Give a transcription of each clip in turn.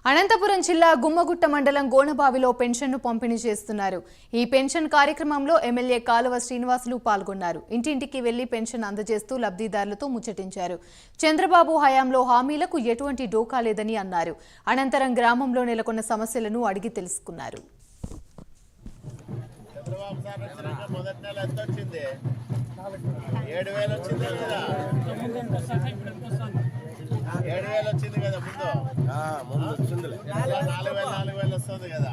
అనంతపురం జిల్లా గుమ్మగుట్ట మండలం గోనబావిలో పెన్షన్ను పంపిణీ చేస్తున్నారు. ఈ పెన్షన్ కార్యక్రమంలో ఎమ్మెల్యే కాలువ శ్రీనివాసులు పాల్గొన్నారు. ఇంటింటికి వెళ్లి పెన్షన్ అందజేస్తూ లబ్ధిదారులతో ముచ్చటించారు. చంద్రబాబు హయాంలో హామీలకు ఎటువంటి డోకా లేదని అన్నారు. అనంతరం గ్రామంలో నెలకొన్న సమస్యలను అడిగి తెలుసుకున్నారు. వచ్చింది కదా ముందు వచ్చింది 4,000 వస్తుంది కదా.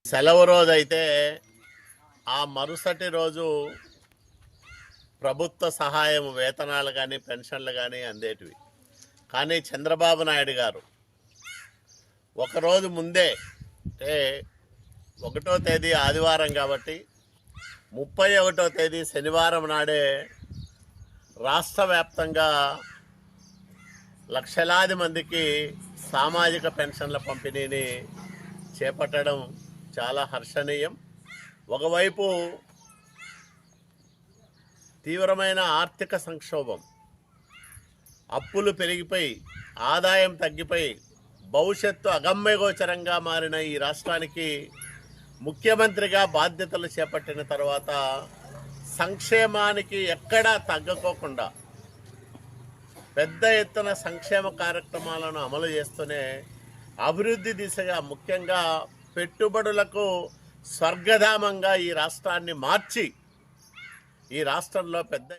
సెలవు రోజు అయితే ఆ మరుసటి రోజు ప్రభుత్వ సహాయం వేతనాలు కానీ పెన్షన్లు కానీ అందేటివి. కానీ చంద్రబాబు నాయుడు గారు ఒకరోజు ముందే, అంటే 1వ తేదీ ఆదివారం కాబట్టి 31వ తేదీ శనివారం నాడే రాష్ట్ర వ్యాప్తంగా లక్షలాది మందికి సామాజిక పెన్షన్ల పంపిణీని చేపట్టడం చాలా హర్షణీయం. ఒకవైపు తీవ్రమైన ఆర్థిక సంక్షోభం, అప్పులు పెరిగిపోయి ఆదాయం తగ్గిపోయి భవిష్యత్తు అగమ్యగోచరంగా మారిన ఈ రాష్ట్రానికి ముఖ్యమంత్రిగా బాధ్యతలు చేపట్టిన తర్వాత సంక్షేమానికి ఎక్కడా తగ్గకోకుండా పెద్ద ఎత్తున సంక్షేమ కార్యక్రమాలను అమలు చేస్తూనే అభివృద్ధి దిశగా, ముఖ్యంగా పెట్టుబడులకు స్వర్గధామంగా ఈ రాష్ట్రాన్ని మార్చి ఈ రాష్ట్రంలో పెద్ద